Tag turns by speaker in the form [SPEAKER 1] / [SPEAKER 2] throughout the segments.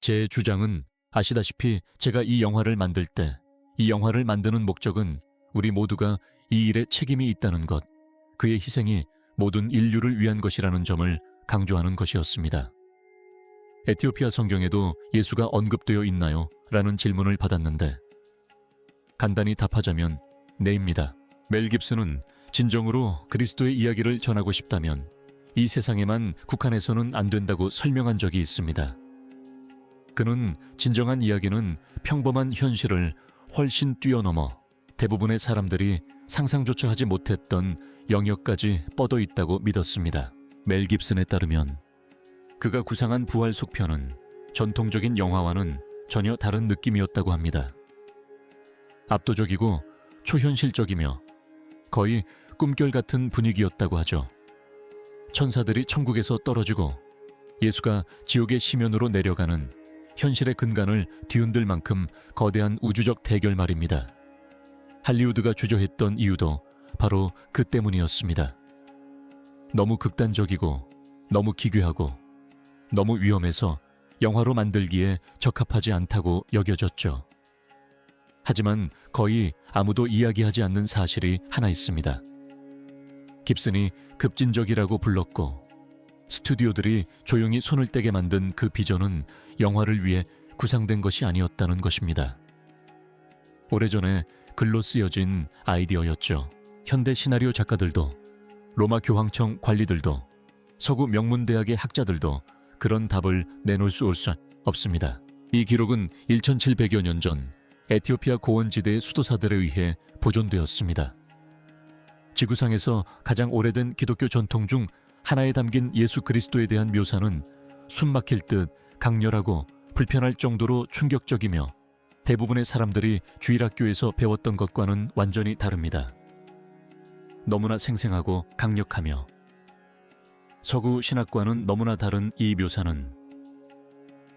[SPEAKER 1] 제 주장은 아시다시피 제가 이 영화를 만들 때 이 영화를 만드는 목적은 우리 모두가 이 일에 책임이 있다는 것, 그의 희생이 모든 인류를 위한 것이라는 점을 강조하는 것이었습니다. 에티오피아 성경에도 예수가 언급되어 있나요? 라는 질문을 받았는데 간단히 답하자면 네입니다. 멜 깁슨은 진정으로 그리스도의 이야기를 전하고 싶다면 이 세상에만 국한해서는 안 된다고 설명한 적이 있습니다. 그는 진정한 이야기는 평범한 현실을 훨씬 뛰어넘어 대부분의 사람들이 상상조차 하지 못했던 영역까지 뻗어 있다고 믿었습니다. 멜 깁슨에 따르면 그가 구상한 부활 속편은 전통적인 영화와는 전혀 다른 느낌이었다고 합니다. 압도적이고 초현실적이며 거의 꿈결 같은 분위기였다고 하죠. 천사들이 천국에서 떨어지고 예수가 지옥의 시면으로 내려가는 현실의 근간을 뒤흔들 만큼 거대한 우주적 대결 말입니다. 할리우드가 주저했던 이유도 바로 그 때문이었습니다. 너무 극단적이고 너무 기괴하고 너무 위험해서 영화로 만들기에 적합하지 않다고 여겨졌죠. 하지만 거의 아무도 이야기하지 않는 사실이 하나 있습니다. 깁슨이 급진적이라고 불렀고 스튜디오들이 조용히 손을 떼게 만든 그 비전은 영화를 위해 구상된 것이 아니었다는 것입니다. 오래전에 글로 쓰여진 아이디어였죠. 현대 시나리오 작가들도 로마 교황청 관리들도 서구 명문대학의 학자들도 그런 답을 내놓을 수 없습니다. 이 기록은 1700여 년 전 에티오피아 고원지대의 수도사들에 의해 보존되었습니다. 지구상에서 가장 오래된 기독교 전통 중 하나에 담긴 예수 그리스도에 대한 묘사는 숨막힐 듯 강렬하고 불편할 정도로 충격적이며 대부분의 사람들이 주일학교에서 배웠던 것과는 완전히 다릅니다. 너무나 생생하고 강력하며 서구 신학과는 너무나 다른 이 묘사는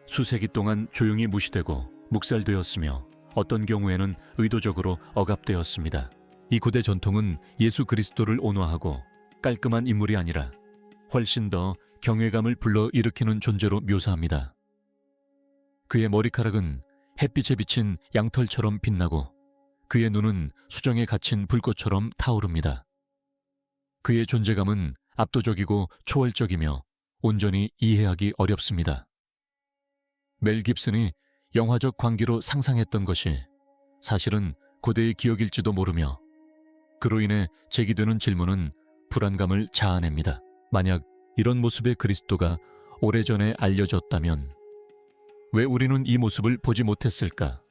[SPEAKER 1] 수세기 동안 조용히 무시되고 묵살되었으며 어떤 경우에는 의도적으로 억압되었습니다. 이 고대 전통은 예수 그리스도를 온화하고 깔끔한 인물이 아니라 훨씬 더 경외감을 불러일으키는 존재로 묘사합니다. 그의 머리카락은 햇빛에 비친 양털처럼 빛나고 그의 눈은 수정에 갇힌 불꽃처럼 타오릅니다. 그의 존재감은 압도적이고 초월적이며 온전히 이해하기 어렵습니다. 멜 깁슨이 영화적 광기로 상상했던 것이 사실은 고대의 기억일지도 모르며 그로 인해 제기되는 질문은 불안감을 자아냅니다. 만약 이런 모습의 그리스도가 오래전에 알려졌다면 왜 우리는 이 모습을 보지 못했을까?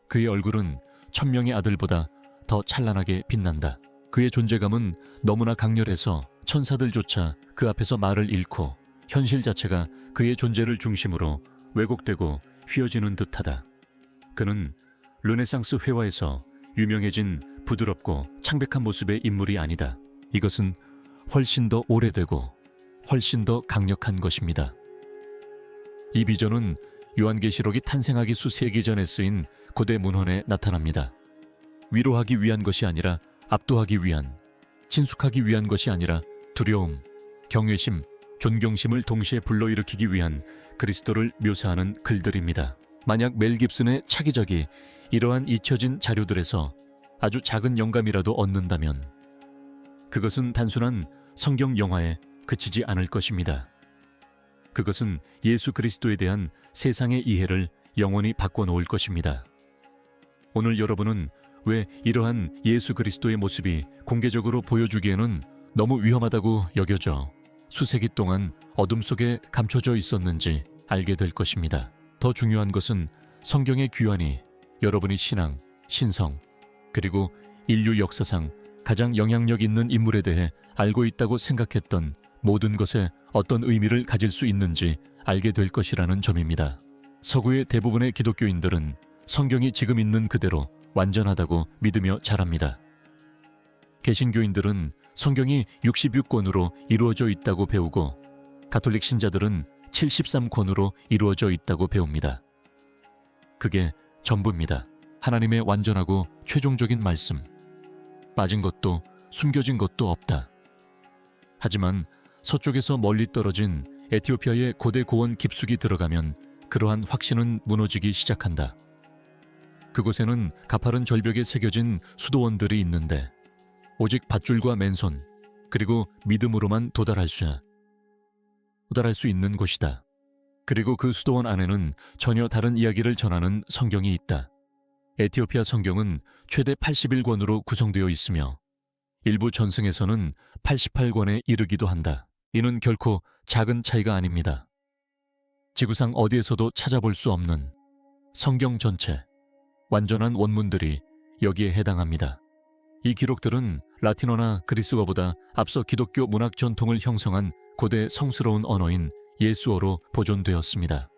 [SPEAKER 1] 그의 얼굴은 천명의 아들보다 더 찬란하게 빛난다. 그의 존재감은 너무나 강렬해서 천사들조차 그 앞에서 말을 잃고 현실 자체가 그의 존재를 중심으로 왜곡되고 휘어지는 듯하다. 그는 르네상스 회화에서 유명해진 부드럽고 창백한 모습의 인물이 아니다. 이것은 훨씬 더 오래되고 훨씬 더 강력한 것입니다. 이 비전은 요한계시록이 탄생하기 수세기 전에 쓰인 고대 문헌에 나타납니다. 위로하기 위한 것이 아니라 압도하기 위한, 친숙하기 위한 것이 아니라 두려움, 경외심, 존경심을 동시에 불러일으키기 위한 그리스도를 묘사하는 글들입니다. 만약 멜 깁슨의 차기작이 이러한 잊혀진 자료들에서 아주 작은 영감이라도 얻는다면 그것은 단순한 성경 영화에 그치지 않을 것입니다. 그것은 예수 그리스도에 대한 세상의 이해를 영원히 바꿔놓을 것입니다. 오늘 여러분은 왜 이러한 예수 그리스도의 모습이 공개적으로 보여주기에는 너무 위험하다고 여겨져 수세기 동안 어둠 속에 감춰져 있었는지 알게 될 것입니다. 더 중요한 것은 성경의 귀환이 여러분이 신앙, 신성, 그리고 인류 역사상 가장 영향력 있는 인물에 대해 알고 있다고 생각했던 모든 것에 어떤 의미를 가질 수 있는지 알게 될 것이라는 점입니다. 서구의 대부분의 기독교인들은 성경이 지금 있는 그대로 완전하다고 믿으며 자랍니다. 개신교인들은 성경이 66권으로 이루어져 있다고 배우고 가톨릭 신자들은 73권으로 이루어져 있다고 배웁니다. 그게 전부입니다. 하나님의 완전하고 최종적인 말씀. 빠진 것도 숨겨진 것도 없다. 하지만 서쪽에서 멀리 떨어진 에티오피아의 고대 고원 깊숙이 들어가면 그러한 확신은 무너지기 시작한다. 그곳에는 가파른 절벽에 새겨진 수도원들이 있는데 오직 밧줄과 맨손 그리고 믿음으로만 도달할 수 있는 곳이다. 그리고 그 수도원 안에는 전혀 다른 이야기를 전하는 성경이 있다. 에티오피아 성경은 최대 81권으로 구성되어 있으며 일부 전승에서는 88권에 이르기도 한다. 이는 결코 작은 차이가 아닙니다. 지구상 어디에서도 찾아볼 수 없는 성경 전체, 완전한 원문들이 여기에 해당합니다. 이 기록들은 라틴어나 그리스어보다 앞서 기독교 문학 전통을 형성한 고대 성스러운 언어인 예수어로 보존되었습니다.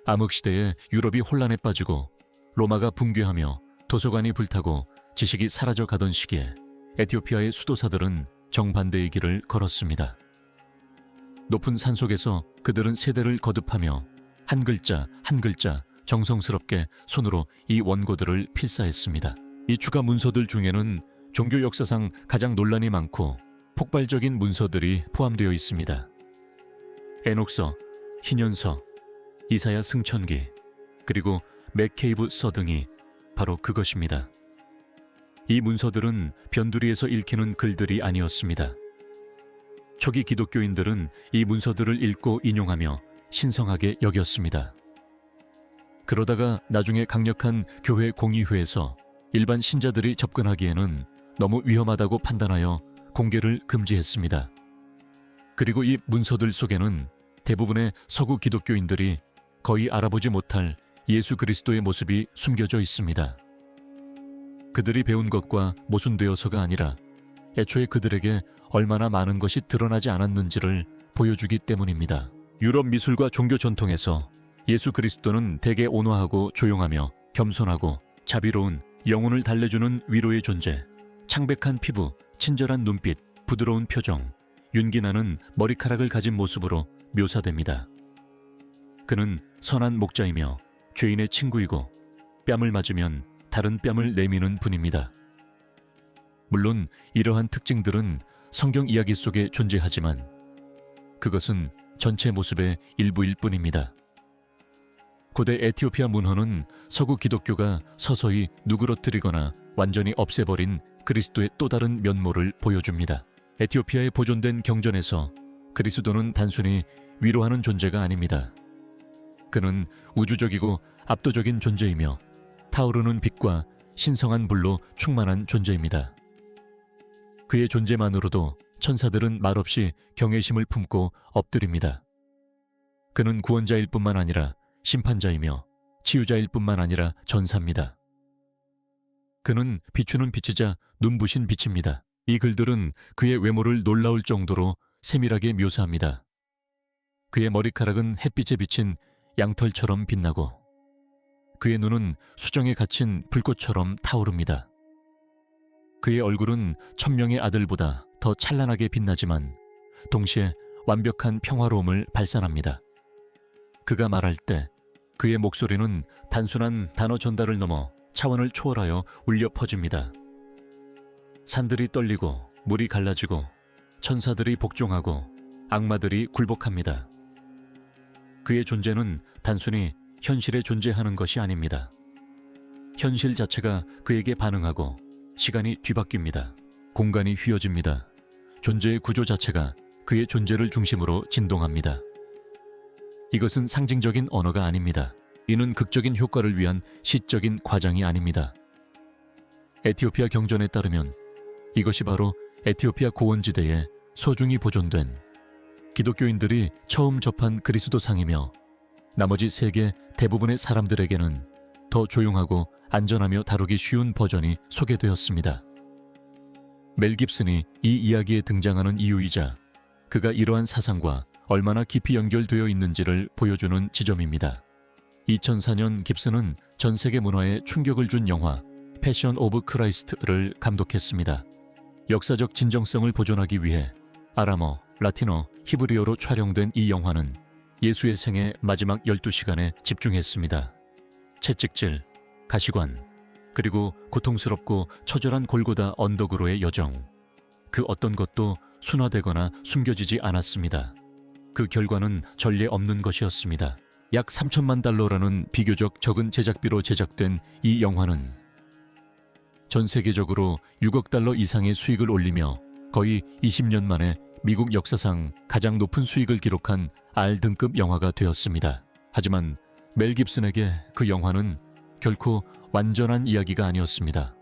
[SPEAKER 1] 암흑시대에 유럽이 혼란에 빠지고 로마가 붕괴하며 도서관이 불타고 지식이 사라져 가던 시기에 에티오피아의 수도사들은 정반대의 길을 걸었습니다. 높은 산 속에서 그들은 세대를 거듭하며 한 글자 한 글자 정성스럽게 손으로 이 원고들을 필사했습니다. 이 추가 문서들 중에는 종교 역사상 가장 논란이 많고 폭발적인 문서들이 포함되어 있습니다. 에녹서, 희년서, 이사야 승천기, 그리고 맥케이브 서 등이 바로 그것입니다. 이 문서들은 변두리에서 읽히는 글들이 아니었습니다. 초기 기독교인들은 이 문서들을 읽고 인용하며 신성하게 여겼습니다. 그러다가 나중에 강력한 교회 공의회에서 일반 신자들이 접근하기에는 너무 위험하다고 판단하여 공개를 금지했습니다. 그리고 이 문서들 속에는 대부분의 서구 기독교인들이 거의 알아보지 못할 예수 그리스도의 모습이 숨겨져 있습니다. 그들이 배운 것과 모순되어서가 아니라 애초에 그들에게 얼마나 많은 것이 드러나지 않았는지를 보여주기 때문입니다. 유럽 미술과 종교 전통에서 예수 그리스도는 대개 온화하고 조용하며 겸손하고 자비로운 영혼을 달래주는 위로의 존재, 창백한 피부, 친절한 눈빛, 부드러운 표정, 윤기나는 머리카락을 가진 모습으로 묘사됩니다. 그는 선한 목자이며 죄인의 친구이고 뺨을 맞으면 다른 뺨을 내미는 분입니다. 물론 이러한 특징들은 성경 이야기 속에 존재하지만 그것은 전체 모습의 일부일 뿐입니다. 고대 에티오피아 문헌은 서구 기독교가 서서히 누그러뜨리거나 완전히 없애버린 그리스도의 또 다른 면모를 보여줍니다. 에티오피아에 보존된 경전에서 그리스도는 단순히 위로하는 존재가 아닙니다. 그는 우주적이고 압도적인 존재이며 타오르는 빛과 신성한 불로 충만한 존재입니다. 그의 존재만으로도 천사들은 말없이 경외심을 품고 엎드립니다. 그는 구원자일 뿐만 아니라 심판자이며 치유자일 뿐만 아니라 전사입니다. 그는 비추는 빛이자 눈부신 빛입니다. 이 글들은 그의 외모를 놀라울 정도로 세밀하게 묘사합니다. 그의 머리카락은 햇빛에 비친 양털처럼 빛나고 그의 눈은 수정에 갇힌 불꽃처럼 타오릅니다. 그의 얼굴은 천명의 아들보다 더 찬란하게 빛나지만 동시에 완벽한 평화로움을 발산합니다. 그가 말할 때 그의 목소리는 단순한 단어 전달을 넘어 차원을 초월하여 울려 퍼집니다. 산들이 떨리고 물이 갈라지고 천사들이 복종하고 악마들이 굴복합니다. 그의 존재는 단순히 현실에 존재하는 것이 아닙니다. 현실 자체가 그에게 반응하고 시간이 뒤바뀝니다. 공간이 휘어집니다. 존재의 구조 자체가 그의 존재를 중심으로 진동합니다. 이것은 상징적인 언어가 아닙니다. 이는 극적인 효과를 위한 시적인 과장이 아닙니다. 에티오피아 경전에 따르면 이것이 바로 에티오피아 고원지대에 소중히 보존된 기독교인들이 처음 접한 그리스도상이며 나머지 세계 대부분의 사람들에게는 더 조용하고 안전하며 다루기 쉬운 버전이 소개되었습니다. 멜 깁슨이 이 이야기에 등장하는 이유이자 그가 이러한 사상과 얼마나 깊이 연결되어 있는지를 보여주는 지점입니다. 2004년 깁슨은 전 세계 문화에 충격을 준 영화 패션 오브 크라이스트를 감독했습니다. 역사적 진정성을 보존하기 위해 아람어, 라틴어, 히브리어로 촬영된 이 영화는 예수의 생애 마지막 12시간에 집중했습니다. 채찍질, 가시관, 그리고 고통스럽고 처절한 골고다 언덕으로의 여정. 그 어떤 것도 순화되거나 숨겨지지 않았습니다. 그 결과는 전례 없는 것이었습니다. 약 3천만 달러라는 비교적 적은 제작비로 제작된 이 영화는 전 세계적으로 6억 달러 이상의 수익을 올리며 거의 20년 만에 미국 역사상 가장 높은 수익을 기록한 R등급 영화가 되었습니다. 하지만 멜 깁슨에게 그 영화는 결코 완전한 이야기가 아니었습니다.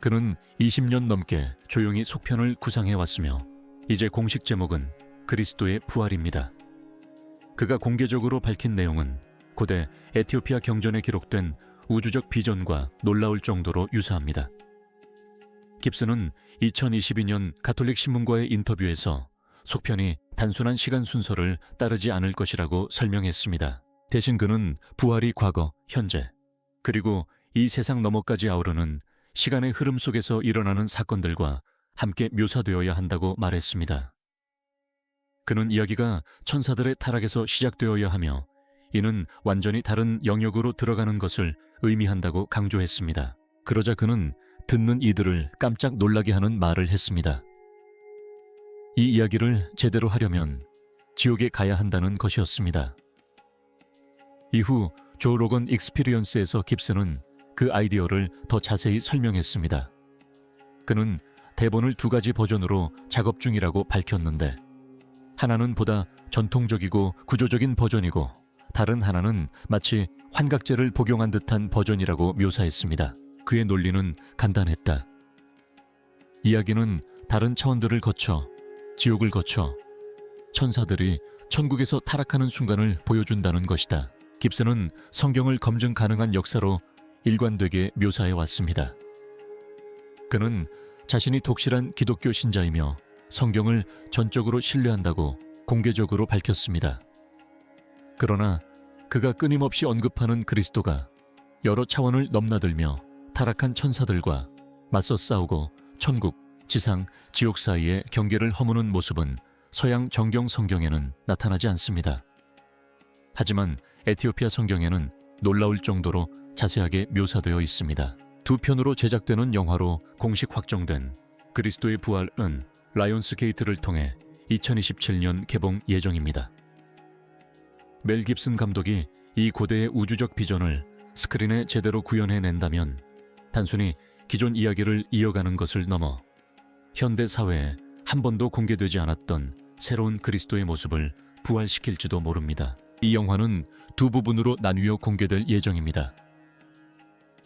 [SPEAKER 1] 그는 20년 넘게 조용히 속편을 구상해왔으며 이제 공식 제목은 그리스도의 부활입니다. 그가 공개적으로 밝힌 내용은 고대 에티오피아 경전에 기록된 우주적 비전과 놀라울 정도로 유사합니다. 깁슨은 2022년 가톨릭 신문과의 인터뷰에서 속편이 단순한 시간 순서를 따르지 않을 것이라고 설명했습니다. 대신 그는 부활이 과거, 현재, 그리고 이 세상 너머까지 아우르는 시간의 흐름 속에서 일어나는 사건들과 함께 묘사되어야 한다고 말했습니다. 그는 이야기가 천사들의 타락에서 시작되어야 하며 이는 완전히 다른 영역으로 들어가는 것을 의미한다고 강조했습니다. 그러자 그는 듣는 이들을 깜짝 놀라게 하는 말을 했습니다. 이 이야기를 제대로 하려면 지옥에 가야 한다는 것이었습니다. 이후 조 로건 익스피리언스에서 깁슨은 그 아이디어를 더 자세히 설명했습니다. 그는 대본을 2가지 버전으로 작업 중이라고 밝혔는데 하나는 보다 전통적이고 구조적인 버전이고 다른 하나는 마치 환각제를 복용한 듯한 버전이라고 묘사했습니다. 그의 논리는 간단했다. 이야기는 다른 차원들을 거쳐 지옥을 거쳐 천사들이 천국에서 타락하는 순간을 보여준다는 것이다. 깁슨은 성경을 검증 가능한 역사로 일관되게 묘사해 왔습니다. 그는 자신이 독실한 기독교 신자이며 성경을 전적으로 신뢰한다고 공개적으로 밝혔습니다. 그러나 그가 끊임없이 언급하는 그리스도가 여러 차원을 넘나들며 타락한 천사들과 맞서 싸우고 천국, 지상, 지옥 사이의 경계를 허무는 모습은 서양 정경 성경에는 나타나지 않습니다. 하지만 에티오피아 성경에는 놀라울 정도로 자세하게 묘사되어 있습니다. 2편으로 제작되는 영화로 공식 확정된 그리스도의 부활은 라이온스 게이트를 통해 2027년 개봉 예정입니다. 멜 깁슨 감독이 이 고대의 우주적 비전을 스크린에 제대로 구현해낸다면 단순히 기존 이야기를 이어가는 것을 넘어 현대 사회에 한 번도 공개되지 않았던 새로운 그리스도의 모습을 부활시킬지도 모릅니다. 이 영화는 2부분으로 나뉘어 공개될 예정입니다.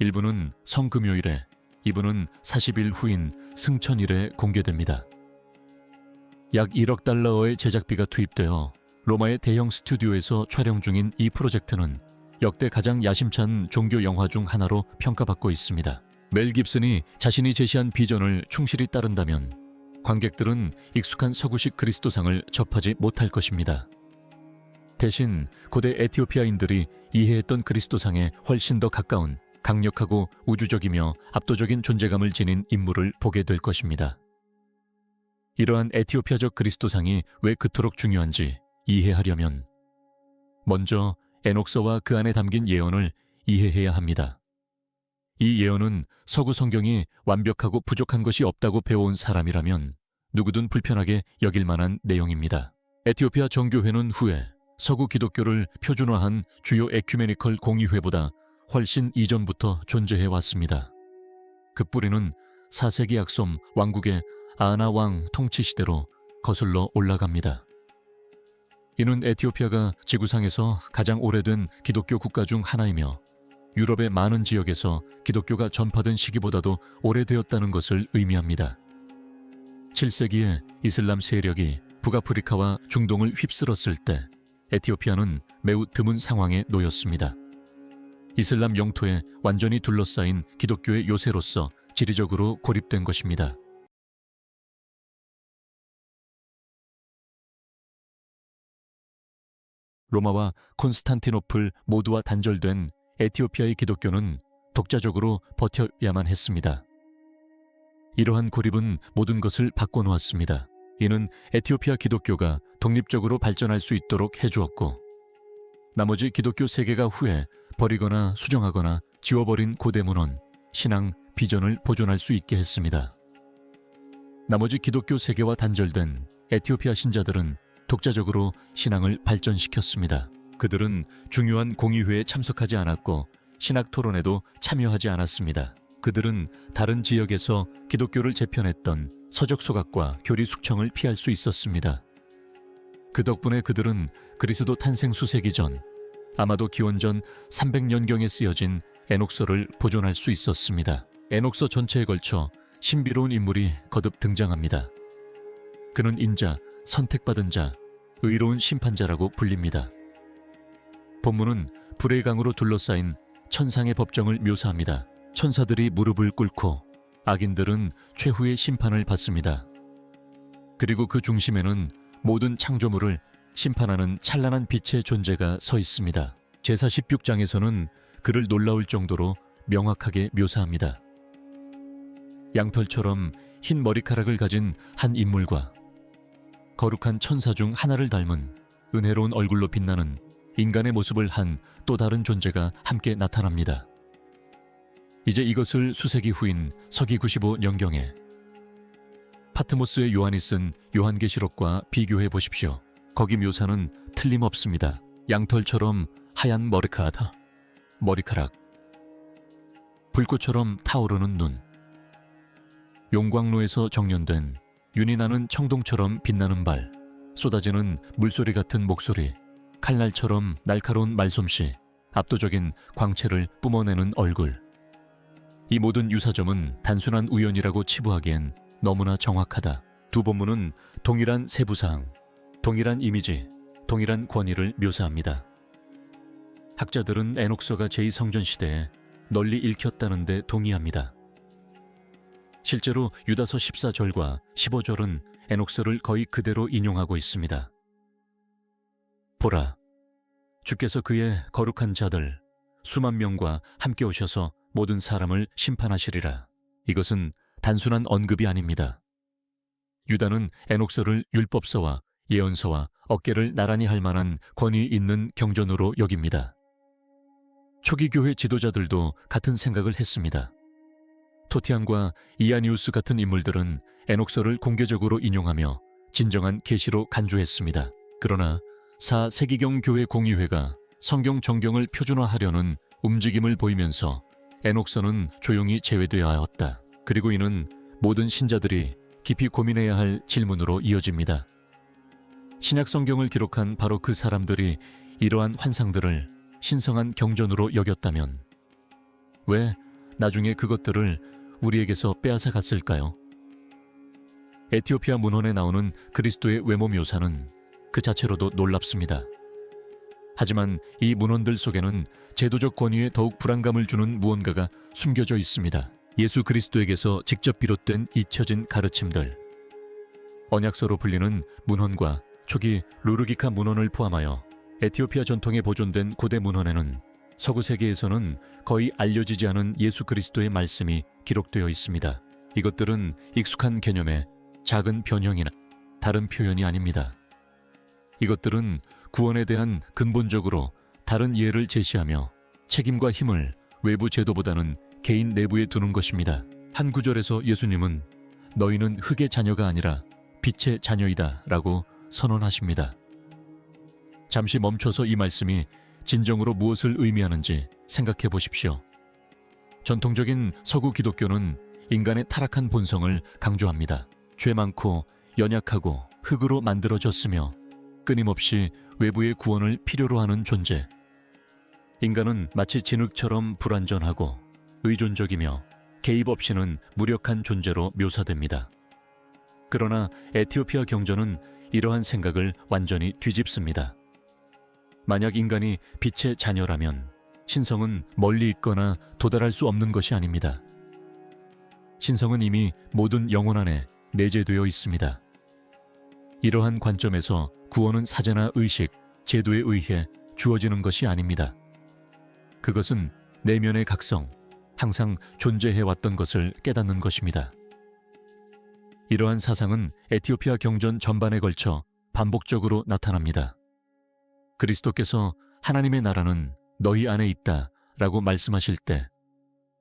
[SPEAKER 1] 1부는 성금요일에, 2부는 40일 후인 승천일에 공개됩니다. 약 1억 달러의 제작비가 투입되어 로마의 대형 스튜디오에서 촬영 중인 이 프로젝트는 역대 가장 야심찬 종교 영화 중 하나로 평가받고 있습니다. 멜 깁슨이 자신이 제시한 비전을 충실히 따른다면 관객들은 익숙한 서구식 그리스도상을 접하지 못할 것입니다. 대신 고대 에티오피아인들이 이해했던 그리스도상에 훨씬 더 가까운 강력하고 우주적이며 압도적인 존재감을 지닌 인물을 보게 될 것입니다. 이러한 에티오피아적 그리스도상이 왜 그토록 중요한지 이해하려면 먼저 에녹서와 그 안에 담긴 예언을 이해해야 합니다. 이 예언은 서구 성경이 완벽하고 부족한 것이 없다고 배워온 사람이라면 누구든 불편하게 여길 만한 내용입니다. 에티오피아 정교회는 후에 서구 기독교를 표준화한 주요 에큐메니컬 공의회보다 훨씬 이전부터 존재해 왔습니다. 그 뿌리는 4세기 악솜 왕국의 아나 왕 통치 시대로 거슬러 올라갑니다. 이는 에티오피아가 지구상에서 가장 오래된 기독교 국가 중 하나이며 유럽의 많은 지역에서 기독교가 전파된 시기보다도 오래되었다는 것을 의미합니다. 7세기에 이슬람 세력이 북아프리카와 중동을 휩쓸었을 때 에티오피아는 매우 드문 상황에 놓였습니다. 이슬람 영토에 완전히 둘러싸인 기독교의 요새로서 지리적으로 고립된 것입니다. 로마와 콘스탄티노플 모두와 단절된 에티오피아의 기독교는 독자적으로 버텨야만 했습니다. 이러한 고립은 모든 것을 바꿔놓았습니다. 이는 에티오피아 기독교가 독립적으로 발전할 수 있도록 해주었고 나머지 기독교 세계가 후에 버리거나 수정하거나 지워버린 고대 문헌, 신앙, 비전을 보존할 수 있게 했습니다. 나머지 기독교 세계와 단절된 에티오피아 신자들은 독자적으로 신앙을 발전시켰습니다. 그들은 중요한 공의회에 참석하지 않았고 신학 토론에도 참여하지 않았습니다. 그들은 다른 지역에서 기독교를 재편했던 서적 소각과 교리 숙청을 피할 수 있었습니다. 그 덕분에 그들은 그리스도 탄생 수세기 전, 아마도 기원전 300년경에 쓰여진 에녹서를 보존할 수 있었습니다. 에녹서 전체에 걸쳐 신비로운 인물이 거듭 등장합니다. 그는 인자, 선택받은 자, 의로운 심판자라고 불립니다. 본문은 불의 강으로 둘러싸인 천상의 법정을 묘사합니다. 천사들이 무릎을 꿇고 악인들은 최후의 심판을 받습니다. 그리고 그 중심에는 모든 창조물을 심판하는 찬란한 빛의 존재가 서 있습니다. 제사 16장에서는 그를 놀라울 정도로 명확하게 묘사합니다. 양털처럼 흰 머리카락을 가진 한 인물과 거룩한 천사 중 하나를 닮은 은혜로운 얼굴로 빛나는 인간의 모습을 한 또 다른 존재가 함께 나타납니다. 이제 이것을 수세기 후인 서기 95년경에 파트모스의 요한이 쓴 요한계시록과 비교해 보십시오. 거기 묘사는 틀림없습니다. 양털처럼 하얀 머리카락, 불꽃처럼 타오르는 눈, 용광로에서 정련된 윤이 나는 청동처럼 빛나는 발, 쏟아지는 물소리 같은 목소리, 칼날처럼 날카로운 말솜씨, 압도적인 광채를 뿜어내는 얼굴. 이 모든 유사점은 단순한 우연이라고 치부하기엔 너무나 정확하다. 두 본문은 동일한 세부사항, 동일한 이미지, 동일한 권위를 묘사합니다. 학자들은 에녹서가 제2성전 시대에 널리 읽혔다는 데 동의합니다. 실제로 유다서 14절과 15절은 에녹서를 거의 그대로 인용하고 있습니다. 보라, 주께서 그의 거룩한 자들 수만 명과 함께 오셔서 모든 사람을 심판하시리라. 이것은 단순한 언급이 아닙니다. 유다는 에녹서를 율법서와 예언서와 어깨를 나란히 할 만한 권위 있는 경전으로 여깁니다. 초기 교회 지도자들도 같은 생각을 했습니다. 토티안과 이아니우스 같은 인물들은 에녹서를 공개적으로 인용하며 진정한 계시로 간주했습니다. 그러나 4세기경 교회 공의회가 성경 정경을 표준화하려는 움직임을 보이면서 에녹서는 조용히 제외되어야 하였다. 그리고 이는 모든 신자들이 깊이 고민해야 할 질문으로 이어집니다. 신약 성경을 기록한 바로 그 사람들이 이러한 환상들을 신성한 경전으로 여겼다면 왜 나중에 그것들을 우리에게서 빼앗아 갔을까요? 에티오피아 문헌에 나오는 그리스도의 외모 묘사는 그 자체로도 놀랍습니다. 하지만 이 문헌들 속에는 제도적 권위에 더욱 불안감을 주는 무언가가 숨겨져 있습니다. 예수 그리스도에게서 직접 비롯된 잊혀진 가르침들. 언약서로 불리는 문헌과 초기 루르기카 문헌을 포함하여 에티오피아 전통에 보존된 고대 문헌에는 서구 세계에서는 거의 알려지지 않은 예수 그리스도의 말씀이 기록되어 있습니다. 이것들은 익숙한 개념의 작은 변형이나 다른 표현이 아닙니다. 이것들은 구원에 대한 근본적으로 다른 이해를 제시하며 책임과 힘을 외부 제도보다는 개인 내부에 두는 것입니다. 한 구절에서 예수님은 너희는 흙의 자녀가 아니라 빛의 자녀이다 라고 선언하십니다. 잠시 멈춰서 이 말씀이 진정으로 무엇을 의미하는지 생각해 보십시오. 전통적인 서구 기독교는 인간의 타락한 본성을 강조합니다. 죄 많고 연약하고 흙으로 만들어졌으며 끊임없이 외부의 구원을 필요로 하는 존재. 인간은 마치 진흙처럼 불완전하고 의존적이며 개입 없이는 무력한 존재로 묘사됩니다. 그러나 에티오피아 경전은 이러한 생각을 완전히 뒤집습니다. 만약 인간이 빛의 자녀라면 신성은 멀리 있거나 도달할 수 없는 것이 아닙니다. 신성은 이미 모든 영혼 안에 내재되어 있습니다. 이러한 관점에서 구원은 사제나 의식, 제도에 의해 주어지는 것이 아닙니다. 그것은 내면의 각성, 항상 존재해왔던 것을 깨닫는 것입니다. 이러한 사상은 에티오피아 경전 전반에 걸쳐 반복적으로 나타납니다. 그리스도께서 하나님의 나라는 너희 안에 있다 라고 말씀하실 때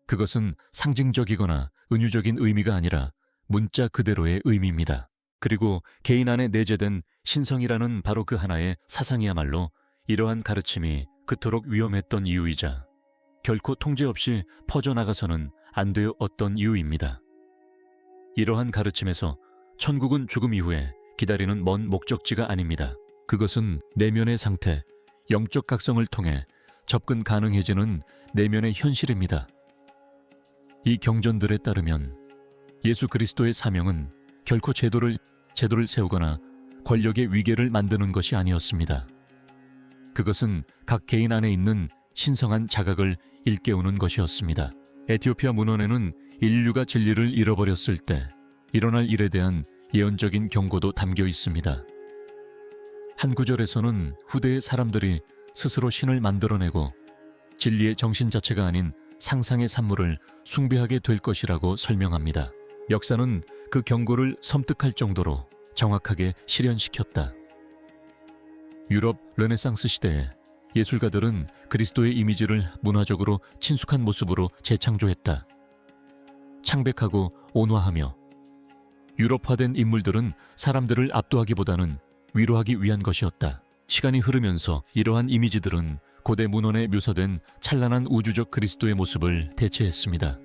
[SPEAKER 1] 그것은 상징적이거나 은유적인 의미가 아니라 문자 그대로의 의미입니다. 그리고 개인 안에 내재된 신성이라는 바로 그 하나의 사상이야말로 이러한 가르침이 그토록 위험했던 이유이자 결코 통제 없이 퍼져나가서는 안 되었던 이유입니다. 이러한 가르침에서 천국은 죽음 이후에 기다리는 먼 목적지가 아닙니다. 그것은 내면의 상태, 영적 각성을 통해 접근 가능해지는 내면의 현실입니다. 이 경전들에 따르면 예수 그리스도의 사명은 결코 제도를 세우거나 권력의 위계를 만드는 것이 아니었습니다. 그것은 각 개인 안에 있는 신성한 자각을 일깨우는 것이었습니다. 에티오피아 문헌에는 인류가 진리를 잃어버렸을 때 일어날 일에 대한 예언적인 경고도 담겨 있습니다. 한 구절에서는 후대의 사람들이 스스로 신을 만들어내고 진리의 정신 자체가 아닌 상상의 산물을 숭배하게 될 것이라고 설명합니다. 역사는 그 경고를 섬뜩할 정도로 정확하게 실현시켰다. 유럽 르네상스 시대에 예술가들은 그리스도의 이미지를 문화적으로 친숙한 모습으로 재창조했다. 창백하고 온화하며 유럽화된 인물들은 사람들을 압도하기보다는 위로하기 위한 것이었다. 시간이 흐르면서 이러한 이미지들은 고대 문헌에 묘사된 찬란한 우주적 그리스도의 모습을 대체했습니다.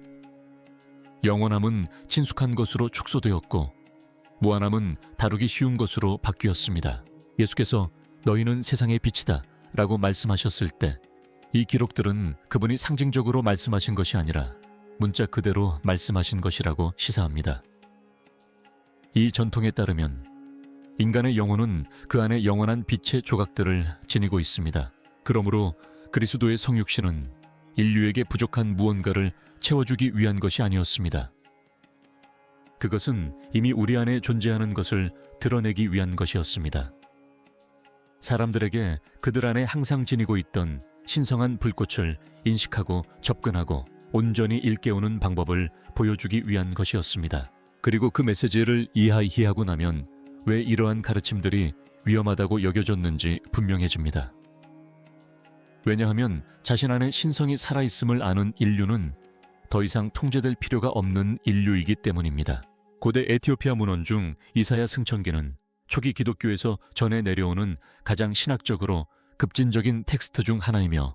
[SPEAKER 1] 영원함은 친숙한 것으로 축소되었고 무한함은 다루기 쉬운 것으로 바뀌었습니다. 예수께서 너희는 세상의 빛이다 라고 말씀하셨을 때 이 기록들은 그분이 상징적으로 말씀하신 것이 아니라 문자 그대로 말씀하신 것이라고 시사합니다. 이 전통에 따르면 인간의 영혼은 그 안에 영원한 빛의 조각들을 지니고 있습니다. 그러므로 그리스도의 성육신은 인류에게 부족한 무언가를 채워주기 위한 것이 아니었습니다. 그것은 이미 우리 안에 존재하는 것을 드러내기 위한 것이었습니다. 사람들에게 그들 안에 항상 지니고 있던 신성한 불꽃을 인식하고 접근하고 온전히 일깨우는 방법을 보여주기 위한 것이었습니다. 그리고 그 메시지를 이해하고 나면 왜 이러한 가르침들이 위험하다고 여겨졌는지 분명해집니다. 왜냐하면 자신 안에 신성이 살아있음을 아는 인류는 더 이상 통제될 필요가 없는 인류이기 때문입니다. 고대 에티오피아 문헌 중 이사야 승천기는 초기 기독교에서 전해 내려오는 가장 신학적으로 급진적인 텍스트 중 하나이며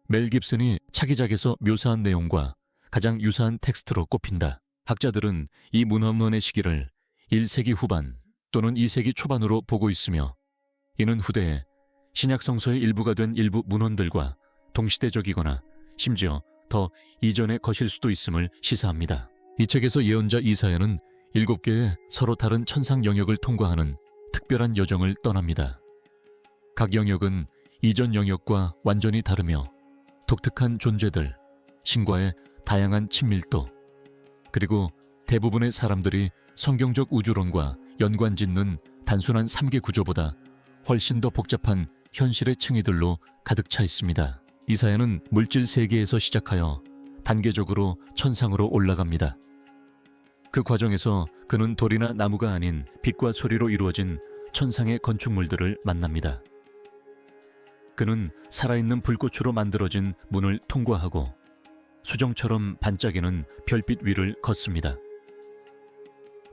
[SPEAKER 1] 멜 깁슨이 차기작에서 묘사한 내용과 가장 유사한 텍스트로 꼽힌다. 학자들은 이 문헌문의 시기를 1세기 후반 또는 2세기 초반으로 보고 있으며 이는 후대에 신약 성서의 일부가 된 일부 문헌들과 동시대적이거나 심지어 더 이전의 것일 수도 있음을 시사합니다. 이 책에서 예언자 이사야는 7개의 서로 다른 천상 영역을 통과하는 특별한 여정을 떠납니다. 각 영역은 이전 영역과 완전히 다르며 독특한 존재들, 신과의 다양한 친밀도, 그리고 대부분의 사람들이 성경적 우주론과 연관짓는 단순한 3개 구조보다 훨씬 더 복잡한 현실의 층위들로 가득 차 있습니다. 이사야는 물질 세계에서 시작하여 단계적으로 천상으로 올라갑니다. 그 과정에서 그는 돌이나 나무가 아닌 빛과 소리로 이루어진 천상의 건축물들을 만납니다. 그는 살아있는 불꽃으로 만들어진 문을 통과하고 수정처럼 반짝이는 별빛 위를 걷습니다.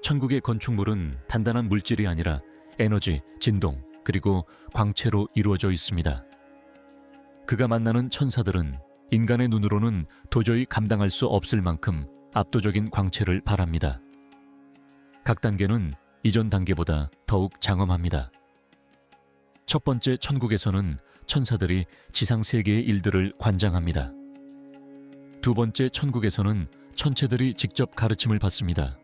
[SPEAKER 1] 천국의 건축물은 단단한 물질이 아니라 에너지, 진동, 그리고 광채로 이루어져 있습니다. 그가 만나는 천사들은 인간의 눈으로는 도저히 감당할 수 없을 만큼 압도적인 광채를 발합니다. 각 단계는 이전 단계보다 더욱 장엄합니다. 첫 번째 천국에서는 천사들이 지상 세계의 일들을 관장합니다. 두 번째 천국에서는 천체들이 직접 가르침을 받습니다.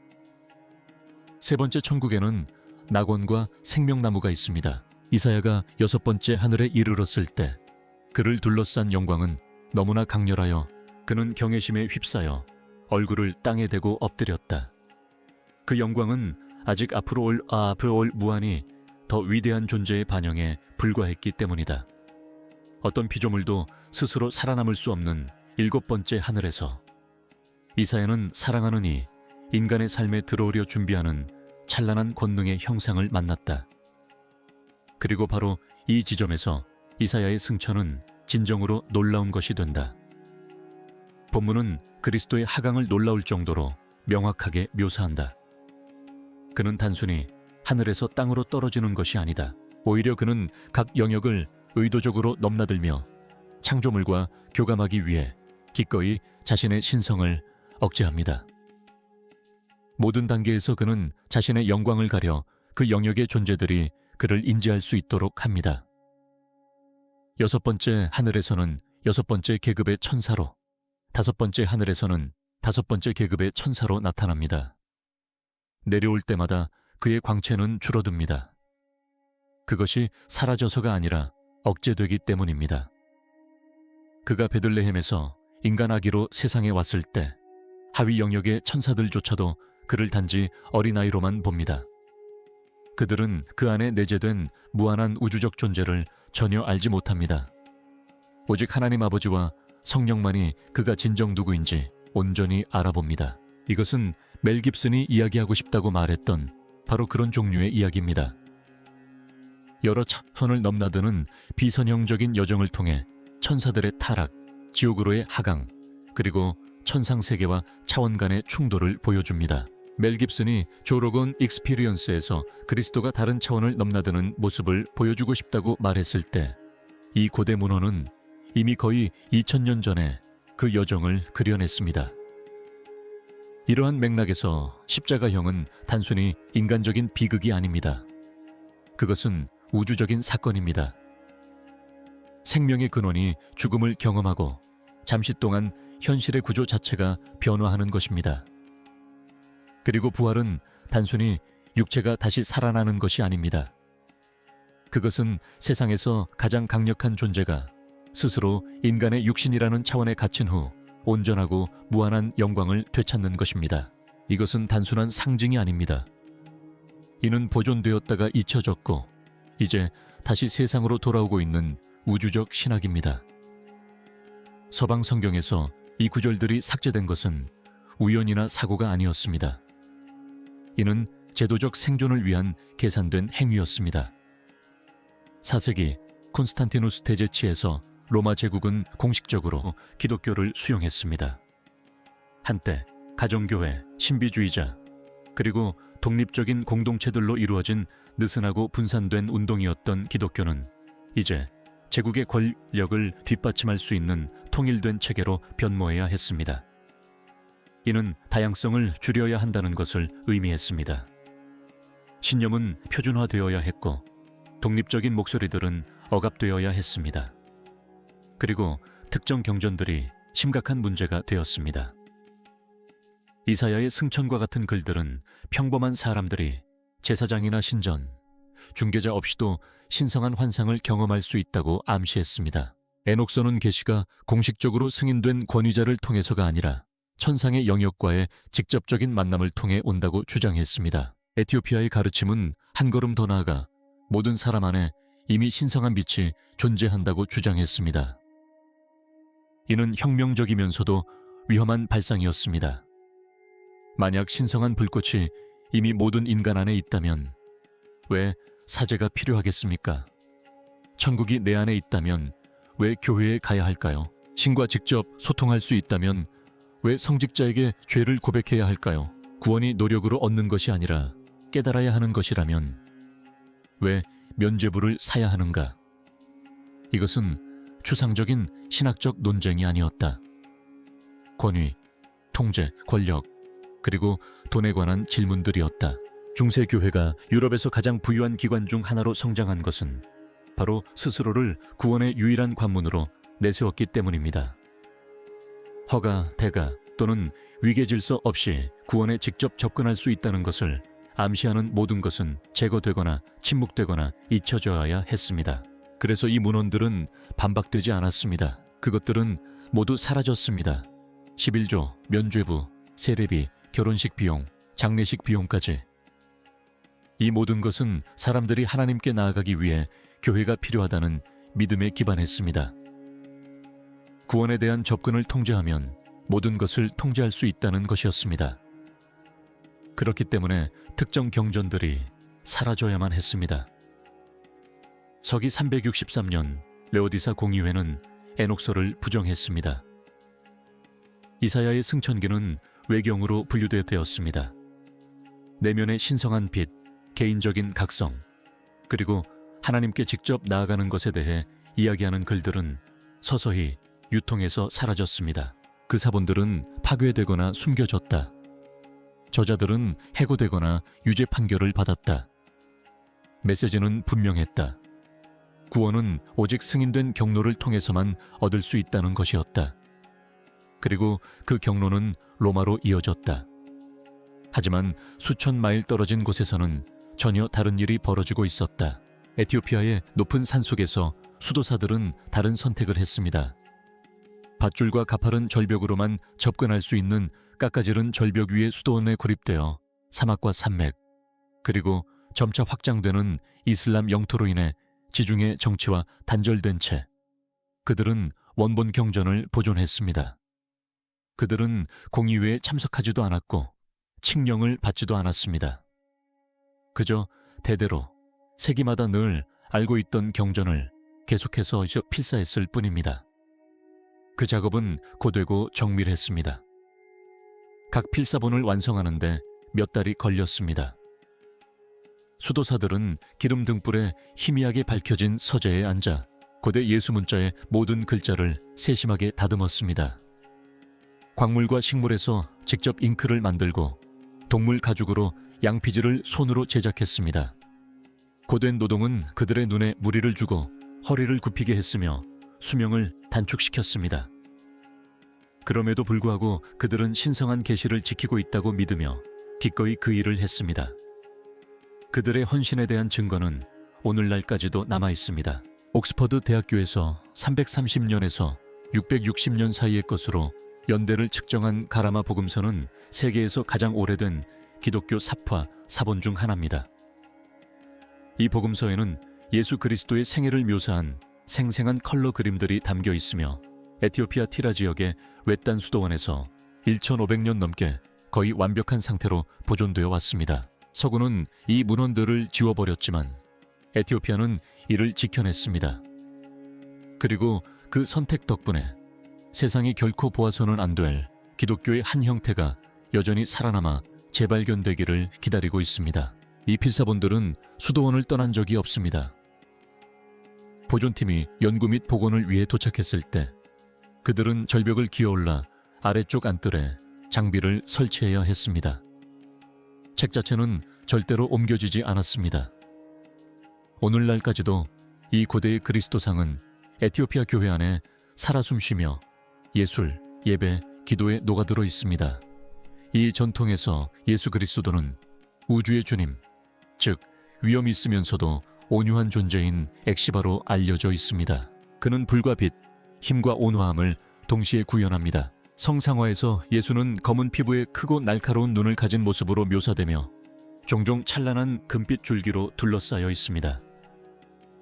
[SPEAKER 1] 세 번째 천국에는 낙원과 생명나무가 있습니다. 이사야가 6번째 하늘에 이르렀을 때 그를 둘러싼 영광은 너무나 강렬하여 그는 경외심에 휩싸여 얼굴을 땅에 대고 엎드렸다. 그 영광은 아직 앞으로 올 무한히 더 위대한 존재의 반영에 불과했기 때문이다. 어떤 피조물도 스스로 살아남을 수 없는 7번째 하늘에서 이사야는 사랑하는 이 인간의 삶에 들어오려 준비하는 찬란한 권능의 형상을 만났다. 그리고 바로 이 지점에서 이사야의 승천은 진정으로 놀라운 것이 된다. 본문은 그리스도의 하강을 놀라울 정도로 명확하게 묘사한다. 그는 단순히 하늘에서 땅으로 떨어지는 것이 아니다. 오히려 그는 각 영역을 의도적으로 넘나들며 창조물과 교감하기 위해 기꺼이 자신의 신성을 억제합니다. 모든 단계에서 그는 자신의 영광을 가려 그 영역의 존재들이 그를 인지할 수 있도록 합니다. 여섯 번째 하늘에서는 여섯 번째 계급의 천사로, 다섯 번째 하늘에서는 다섯 번째 계급의 천사로 나타납니다. 내려올 때마다 그의 광채는 줄어듭니다. 그것이 사라져서가 아니라 억제되기 때문입니다. 그가 베들레헴에서 인간 아기로 세상에 왔을 때 하위 영역의 천사들조차도 그를 단지 어린아이로만 봅니다. 그들은 그 안에 내재된 무한한 우주적 존재를 전혀 알지 못합니다. 오직 하나님 아버지와 성령만이 그가 진정 누구인지 온전히 알아봅니다. 이것은 멜 깁슨이 이야기하고 싶다고 말했던 바로 그런 종류의 이야기입니다. 여러 차원을 넘나드는 비선형적인 여정을 통해 천사들의 타락, 지옥으로의 하강, 그리고 천상세계와 차원 간의 충돌을 보여줍니다. 멜 깁슨이 조로건 익스피리언스에서 그리스도가 다른 차원을 넘나드는 모습을 보여주고 싶다고 말했을 때 이 고대 문헌은 이미 거의 2000년 전에 그 여정을 그려냈습니다. 이러한 맥락에서 십자가형은 단순히 인간적인 비극이 아닙니다. 그것은 우주적인 사건입니다. 생명의 근원이 죽음을 경험하고 잠시 동안 현실의 구조 자체가 변화하는 것입니다. 그리고 부활은 단순히 육체가 다시 살아나는 것이 아닙니다. 그것은 세상에서 가장 강력한 존재가 스스로 인간의 육신이라는 차원에 갇힌 후 온전하고 무한한 영광을 되찾는 것입니다. 이것은 단순한 상징이 아닙니다. 이는 보존되었다가 잊혀졌고 이제 다시 세상으로 돌아오고 있는 우주적 신학입니다. 서방 성경에서 이 구절들이 삭제된 것은 우연이나 사고가 아니었습니다. 이는 제도적 생존을 위한 계산된 행위였습니다. 4세기 콘스탄티누스 대제치에서 로마 제국은 공식적으로 기독교를 수용했습니다. 한때 가정교회, 신비주의자, 그리고 독립적인 공동체들로 이루어진 느슨하고 분산된 운동이었던 기독교는 이제 제국의 권력을 뒷받침할 수 있는 통일된 체계로 변모해야 했습니다. 이는 다양성을 줄여야 한다는 것을 의미했습니다. 신념은 표준화되어야 했고 독립적인 목소리들은 억압되어야 했습니다. 그리고 특정 경전들이 심각한 문제가 되었습니다. 이사야의 승천과 같은 글들은 평범한 사람들이 제사장이나 신전, 중개자 없이도 신성한 환상을 경험할 수 있다고 암시했습니다. 에녹서는 계시가 공식적으로 승인된 권위자를 통해서가 아니라 천상의 영역과의 직접적인 만남을 통해 온다고 주장했습니다. 에티오피아의 가르침은 한 걸음 더 나아가 모든 사람 안에 이미 신성한 빛이 존재한다고 주장했습니다. 이는 혁명적이면서도 위험한 발상이었습니다. 만약 신성한 불꽃이 이미 모든 인간 안에 있다면 왜 사제가 필요하겠습니까? 천국이 내 안에 있다면 왜 교회에 가야 할까요? 신과 직접 소통할 수 있다면 왜 성직자에게 죄를 고백해야 할까요? 구원이 노력으로 얻는 것이 아니라 깨달아야 하는 것이라면 왜 면죄부를 사야 하는가? 이것은 추상적인 신학적 논쟁이 아니었다. 권위, 통제, 권력, 그리고 돈에 관한 질문들이었다. 중세 교회가 유럽에서 가장 부유한 기관 중 하나로 성장한 것은 바로 스스로를 구원의 유일한 관문으로 내세웠기 때문입니다. 허가, 대가 또는 위계질서 없이 구원에 직접 접근할 수 있다는 것을 암시하는 모든 것은 제거되거나 침묵되거나 잊혀져야 했습니다. 그래서 이 문헌들은 반박되지 않았습니다. 그것들은 모두 사라졌습니다. 11조, 면죄부, 세례비, 결혼식 비용, 장례식 비용까지. 이 모든 것은 사람들이 하나님께 나아가기 위해 교회가 필요하다는 믿음에 기반했습니다. 구원에 대한 접근을 통제하면 모든 것을 통제할 수 있다는 것이었습니다. 그렇기 때문에 특정 경전들이 사라져야만 했습니다. 서기 363년 레오디사 공의회는 에녹서를 부정했습니다. 이사야의 승천기는 외경으로 분류되었습니다. 내면의 신성한 빛, 개인적인 각성, 그리고 하나님께 직접 나아가는 것에 대해 이야기하는 글들은 서서히 유통에서 사라졌습니다. 그 사본들은 파괴되거나 숨겨졌다. 저자들은 해고되거나 유죄 판결을 받았다. 메시지는 분명했다. 구원은 오직 승인된 경로를 통해서만 얻을 수 있다는 것이었다. 그리고 그 경로는 로마로 이어졌다. 하지만 수천 마일 떨어진 곳에서는 전혀 다른 일이 벌어지고 있었다. 에티오피아의 높은 산속에서 수도사들은 다른 선택을 했습니다. 밧줄과 가파른 절벽으로만 접근할 수 있는 깎아지른 절벽 위의 수도원에 고립되어 사막과 산맥, 그리고 점차 확장되는 이슬람 영토로 인해 지중해 정치와 단절된 채 그들은 원본 경전을 보존했습니다. 그들은 공의회에 참석하지도 않았고 칙령을 받지도 않았습니다. 그저 대대로 세기마다 늘 알고 있던 경전을 계속해서 필사했을 뿐입니다. 그 작업은 고되고 정밀했습니다. 각 필사본을 완성하는데 몇 달이 걸렸습니다. 수도사들은 기름 등불에 희미하게 밝혀진 서재에 앉아 고대 예수 문자의 모든 글자를 세심하게 다듬었습니다. 광물과 식물에서 직접 잉크를 만들고 동물 가죽으로 양피지를 손으로 제작했습니다. 고된 노동은 그들의 눈에 무리를 주고 허리를 굽히게 했으며 수명을 단축시켰습니다. 그럼에도 불구하고 그들은 신성한 계시를 지키고 있다고 믿으며 기꺼이 그 일을 했습니다. 그들의 헌신에 대한 증거는 오늘날까지도 남아 있습니다. 옥스퍼드 대학교에서 330년에서 660년 사이의 것으로 연대를 측정한 가라마 복음서는 세계에서 가장 오래된 기독교 사파 사본 중 하나입니다. 이 복음서에는 예수 그리스도의 생애를 묘사한 생생한 컬러 그림들이 담겨 있으며 에티오피아 티라 지역의 외딴 수도원에서 1500년 넘게 거의 완벽한 상태로 보존되어 왔습니다. 서구는 이 문헌들을 지워버렸지만 에티오피아는 이를 지켜냈습니다. 그리고 그 선택 덕분에 세상이 결코 보아서는 안 될 기독교의 한 형태가 여전히 살아남아 재발견되기를 기다리고 있습니다. 이 필사본들은 수도원을 떠난 적이 없습니다. 보존팀이 연구 및 복원을 위해 도착했을 때 그들은 절벽을 기어올라 아래쪽 안뜰에 장비를 설치해야 했습니다. 책 자체는 절대로 옮겨지지 않았습니다. 오늘날까지도 이 고대의 그리스도상은 에티오피아 교회 안에 살아 숨쉬며 예술, 예배, 기도에 녹아들어 있습니다. 이 전통에서 예수 그리스도는 우주의 주님, 즉 위엄이 있으면서도 온유한 존재인 엑시바로 알려져 있습니다. 그는 불과 빛, 힘과 온화함을 동시에 구현합니다. 성상화에서 예수는 검은 피부에 크고 날카로운 눈을 가진 모습으로 묘사되며 종종 찬란한 금빛 줄기로 둘러싸여 있습니다.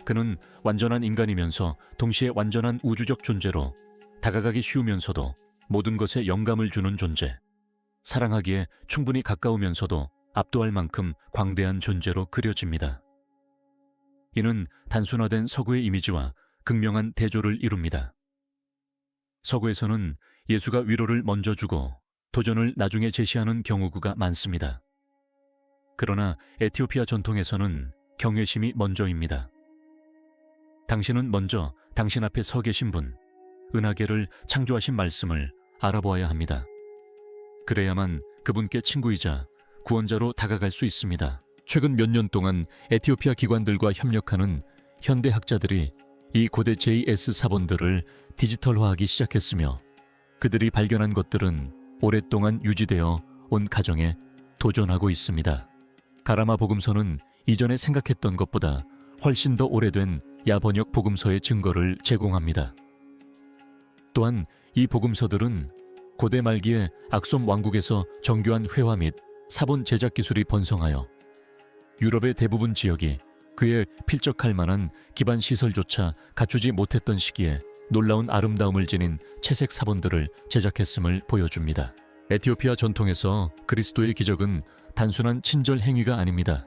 [SPEAKER 1] 그는 완전한 인간이면서 동시에 완전한 우주적 존재로 다가가기 쉬우면서도 모든 것에 영감을 주는 존재, 사랑하기에 충분히 가까우면서도 압도할 만큼 광대한 존재로 그려집니다. 이는 단순화된 서구의 이미지와 극명한 대조를 이룹니다. 서구에서는 예수가 위로를 먼저 주고 도전을 나중에 제시하는 경우가 많습니다. 그러나 에티오피아 전통에서는 경외심이 먼저입니다. 당신은 먼저 당신 앞에 서 계신 분, 은하계를 창조하신 말씀을 알아보아야 합니다. 그래야만 그분께 친구이자 구원자로 다가갈 수 있습니다. 최근 몇 년 동안 에티오피아 기관들과 협력하는 현대 학자들이 이 고대 JS 사본들을 디지털화하기 시작했으며 그들이 발견한 것들은 오랫동안 유지되어 온 가정에 도전하고 있습니다. 가라마 복음서는 이전에 생각했던 것보다 훨씬 더 오래된 야번역 복음서의 증거를 제공합니다. 또한 이 복음서들은 고대 말기에 악솜 왕국에서 정교한 회화 및 사본 제작 기술이 번성하여 유럽의 대부분 지역이 그에 필적할 만한 기반 시설조차 갖추지 못했던 시기에 놀라운 아름다움을 지닌 채색 사본들을 제작했음을 보여줍니다. 에티오피아 전통에서 그리스도의 기적은 단순한 친절 행위가 아닙니다.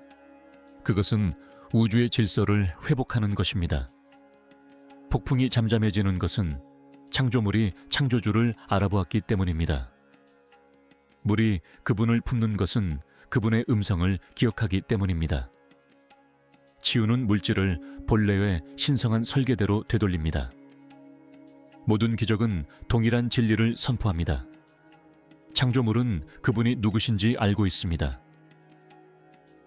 [SPEAKER 1] 그것은 우주의 질서를 회복하는 것입니다. 폭풍이 잠잠해지는 것은 창조물이 창조주를 알아보았기 때문입니다. 물이 그분을 품는 것은 그분의 음성을 기억하기 때문입니다. 치우는 물질을 본래의 신성한 설계대로 되돌립니다. 모든 기적은 동일한 진리를 선포합니다. 창조물은 그분이 누구신지 알고 있습니다.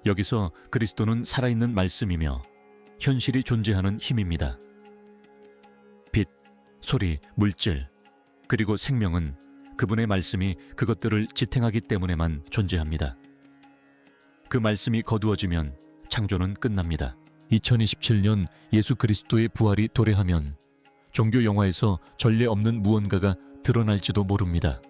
[SPEAKER 1] 여기서 그리스도는 살아있는 말씀이며 현실이 존재하는 힘입니다. 빛, 소리, 물질, 그리고 생명은 그분의 말씀이 그것들을 지탱하기 때문에만 존재합니다. 그 말씀이 거두어지면 창조는 끝납니다. 2027년 예수 그리스도의 부활이 도래하면 종교 영화에서 전례 없는 무언가가 드러날지도 모릅니다.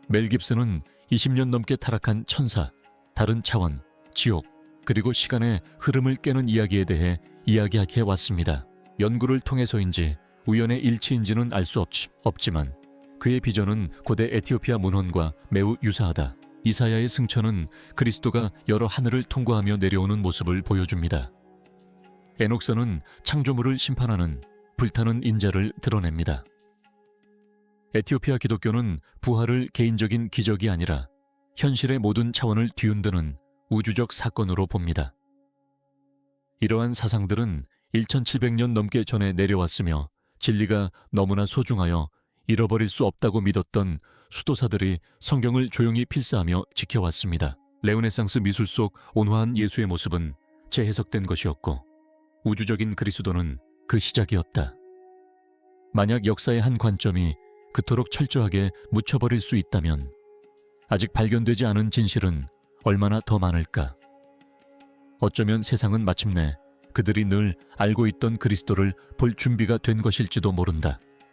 [SPEAKER 1] 멜 깁슨은 20년 넘게 타락한 천사, 다른 차원, 지옥, 그리고 시간의 흐름을 깨는 이야기에 대해 이야기해 왔습니다. 연구를 통해서인지 우연의 일치인지는 알 수 없지만 그의 비전은 고대 에티오피아 문헌과 매우 유사하다. 이사야의 승천은 그리스도가 여러 하늘을 통과하며 내려오는 모습을 보여줍니다. 에녹서는 창조물을 심판하는 불타는 인자를 드러냅니다. 에티오피아 기독교는 부활을 개인적인 기적이 아니라 현실의 모든 차원을 뒤흔드는 우주적 사건으로 봅니다. 이러한 사상들은 1700년 넘게 전에 내려왔으며 진리가 너무나 소중하여 잃어버릴 수 없다고 믿었던 수도사들이 성경을 조용히 필사하며 지켜왔습니다. 르네상스 미술 속 온화한 예수의 모습은 재해석된 것이었고 우주적인 그리스도는 그 시작이었다. 만약 역사의 한 관점이 그토록 철저하게 묻혀버릴 수 있다면 아직 발견되지 않은 진실은 얼마나 더 많을까? 어쩌면 세상은 마침내 그들이 늘 알고 있던 그리스도를 볼 준비가 된 것일지도 모른다.